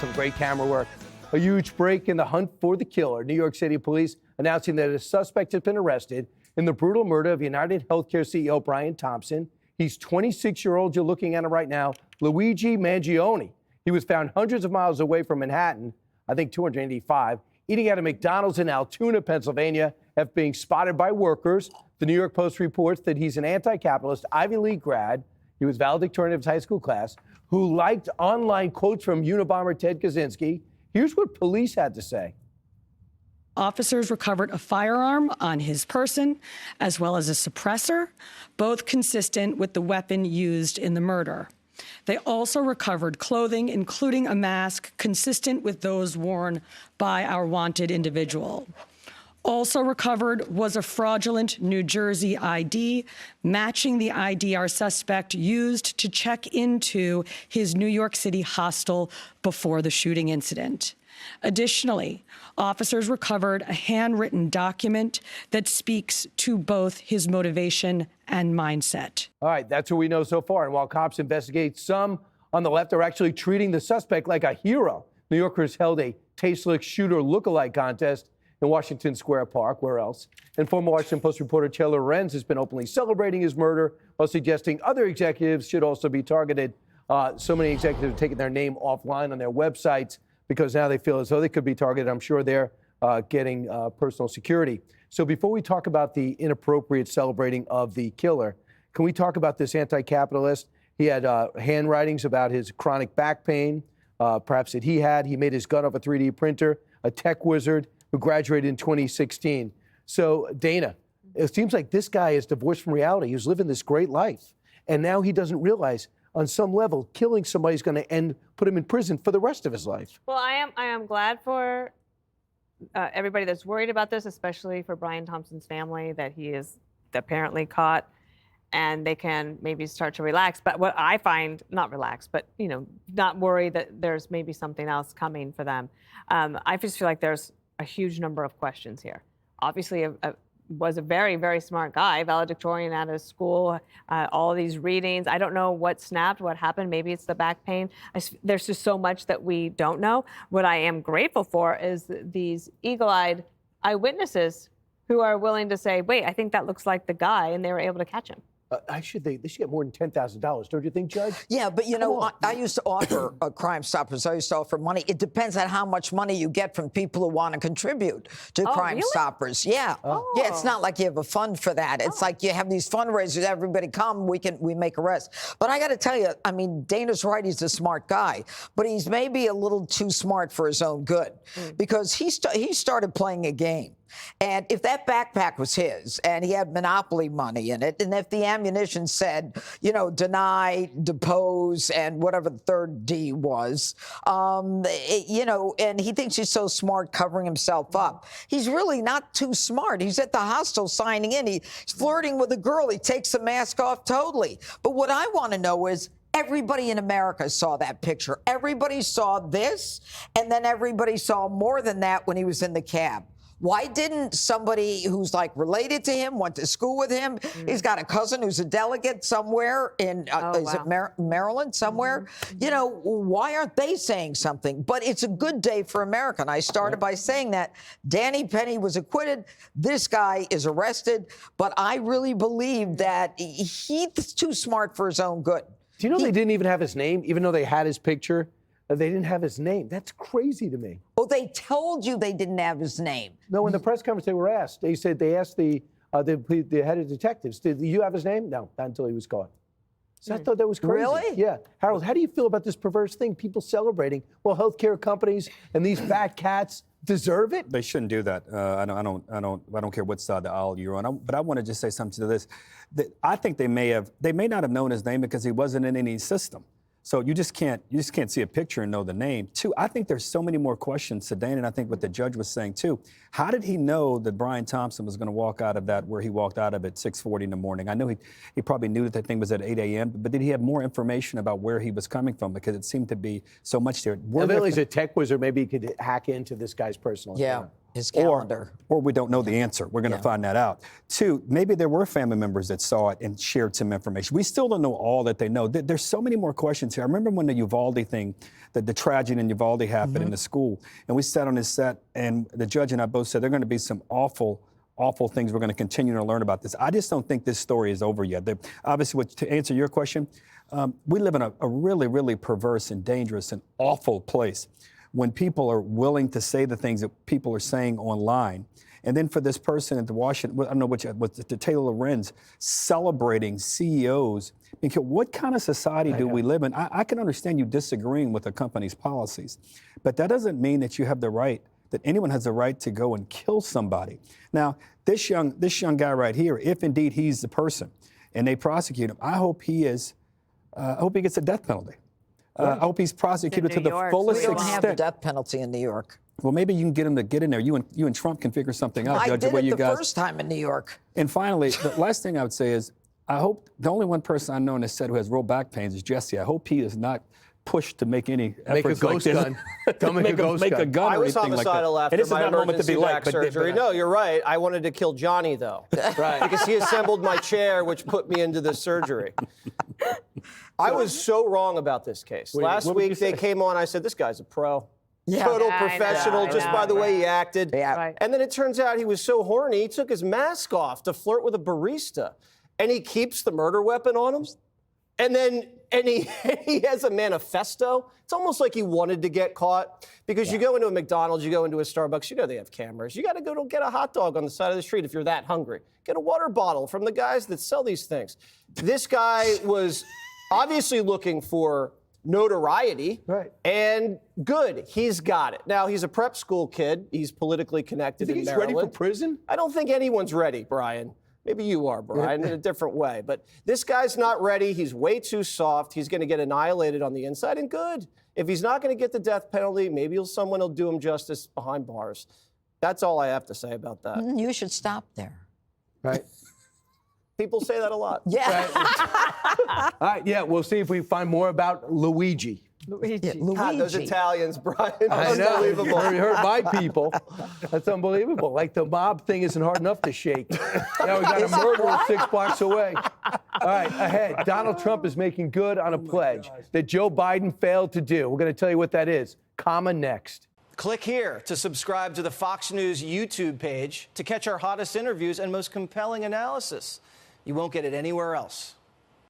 some great camera work. A huge break in the hunt for the killer. New York City police announcing that a suspect has been arrested in the brutal murder of United Healthcare CEO Brian Thompson. He's 26-year-old, you're looking at him right now, Luigi Mangione. He was found hundreds of miles away from Manhattan, I think 285, eating at a McDonald's in Altoona, Pennsylvania, after being spotted by workers. The New York Post reports that he's an anti-capitalist Ivy League grad. He was valedictorian of his high school class, who liked online quotes from Unabomber Ted Kaczynski. Here's what police had to say. Officers recovered a firearm on his person, as well as a suppressor, both consistent with the weapon used in the murder. They also recovered clothing, including a mask consistent with those worn by our wanted individual. Also recovered was a fraudulent New Jersey ID, matching the ID our suspect used to check into his New York City hostel before the shooting incident. Additionally, officers recovered a handwritten document that speaks to both his motivation and mindset. All right, that's what we know so far. And while cops investigate, some on the left are actually treating the suspect like a hero. New Yorkers held a tasteless shooter lookalike contest in Washington Square Park. Where else? And former Washington Post reporter Taylor Lorenz has been openly celebrating his murder while suggesting other executives should also be targeted. So many executives have taken their name offline on their websites because now they feel as though they could be targeted. I'm sure they're getting personal security. So before we talk about the inappropriate celebrating of the killer, can we talk about this anti-capitalist? He had handwritings about his chronic back pain, perhaps that he had. He made his gun off a 3D printer, a tech wizard who graduated in 2016. So, Dana, it seems like this guy is divorced from reality. He was living this great life. And now he doesn't realize, on some level, killing somebody is going to put him in prison for the rest of his life. Well, I am glad for everybody that's worried about this, especially for Brian Thompson's family, that he is apparently caught and they can maybe start to relax. But what I find, not relax, but, not worry that there's maybe something else coming for them. I just feel like there's a huge number of questions here. Obviously, was a very, very smart guy, valedictorian out of school, all of these readings. I don't know what snapped, what happened. Maybe it's the back pain. There's just so much that we don't know. What I am grateful for is these eagle-eyed eyewitnesses who are willing to say, wait, I think that looks like the guy, and they were able to catch him. They should get more than $10,000, don't you think, Judge? Yeah, but I used to offer Crime Stoppers. I used to offer money. It depends on how much money you get from people who want to contribute to Crime Stoppers. Yeah. Yeah, it's not like you have a fund for that. It's like you have these fundraisers, everybody come, we make arrests. But I got to tell you, I mean, Dana's right, he's a smart guy, but he's maybe a little too smart for his own good because he started playing a game. And if that backpack was his and he had Monopoly money in it, and if the ammunition said, deny, depose, and whatever the third D was, and he thinks he's so smart covering himself up. He's really not too smart. He's at the hostel signing in. He's flirting with a girl. He takes the mask off totally. But what I want to know is, everybody in America saw that picture. Everybody saw this, and then everybody saw more than that when he was in the cab. Why didn't somebody who's related to him, went to school with him, he's got a cousin who's a delegate somewhere in, is it Maryland somewhere? Why aren't they saying something? But it's a good day for America. And I started by saying that Danny Penny was acquitted. This guy is arrested. But I really believe that he's too smart for his own good. Do you know they didn't even have his name, even though they had his picture? They didn't have his name. That's crazy to me. Oh, they told you they didn't have his name. No, in the press conference they were asked. They asked the head of detectives, did you have his name? No, not until he was caught. So I thought that was crazy. Really? Yeah. Harold, how do you feel about this perverse thing? People celebrating. Well, healthcare companies and these fat cats deserve it. They shouldn't do that. I don't care what side of the aisle you're on. But I want to just say something to this. I think they may not have known his name because he wasn't in any system. So you just can't see a picture and know the name. Two, I think there's so many more questions today, and I think what the judge was saying too. How did he know that Brian Thompson was going to walk out of that where he walked out of at 6:40 in the morning? I know he probably knew that thing was at 8 a.m., but did he have more information about where he was coming from? Because it seemed to be so much there. Evidently, he's a tech wizard. Maybe he could hack into this guy's personal account. His calendar. Or we don't know the answer. We're going to find that out. 2, maybe there were family members that saw it and shared some information. We still don't know all that they know. There's so many more questions here. I remember when the Uvalde thing, the tragedy in Uvalde happened in the school, and we sat on this set, and the judge and I both said there are going to be some awful things we're going to continue to learn about this. I just don't think this story is over yet. Obviously, to answer your question, we live in a really, really perverse and dangerous and awful place when people are willing to say the things that people are saying online. And then for this person at the Washington, I don't know which, the Taylor Lorenz, celebrating CEOs. Because what kind of society do we live in? I can understand you disagreeing with a company's policies, but that doesn't mean that you have the right, that anyone has the right to go and kill somebody. Now, this young guy right here, if indeed he's the person, and they prosecute him, I hope he gets a death penalty. I hope he's prosecuted to the fullest We don't extent. have the death penalty in New York. Well, maybe you can get him to get in there. You and Trump can figure something out. I Judge, did the way it you the guys. first time in New York. And finally, the last thing I would say is, I hope the only one person I know in this set who has real back pains is Jesse. I hope he is not pushed to make any efforts a ghost like gun. this. Don't make a ghost make a gun. gun I or was anything like that. homicidal after And this is my not a moment to be emergency like, back surgery. No, you're right. I wanted to kill Johnny, though. Right. Because he assembled my chair, which put me into this surgery. I was so wrong about this case. Last what would you week, they say? came on. I said, this guy's a pro. Yeah. Total Yeah, I know, professional, I just know, by the way right. he acted. Yeah. Right. And then it turns out he was so horny, he took his mask off to flirt with a barista. And he keeps the murder weapon on him. And he has a manifesto. It's almost like he wanted to get caught. Because you go into a McDonald's, you go into a Starbucks, you know they have cameras. You got to go to get a hot dog on the side of the street if you're that hungry. Get a water bottle from the guys that sell these things. This guy was obviously looking for notoriety. Right. And good, he's got it. Now, he's a prep school kid. He's politically connected You think in he's Maryland. ready for prison? I don't think anyone's ready, Brian. Maybe you are, Brian, in a different way. But this guy's not ready. He's way too soft. He's going to get annihilated on the inside, and good. If he's not going to get the death penalty, maybe someone will do him justice behind bars. That's all I have to say about that. You should stop there. Right. People say that a lot. Yeah. All right, yeah, we'll see if we find more about Luigi. Luigi. God, those Italians, Brian, I know. unbelievable. You hurt my people. That's unbelievable. Like the mob thing isn't hard enough to shake. Now we got a murderer 6 blocks away. All right, ahead. Donald Trump is making good on a pledge that Joe Biden failed to do. We're going to tell you what that is. Comma next. Click here to subscribe to the Fox News YouTube page to catch our hottest interviews and most compelling analysis. You won't get it anywhere else.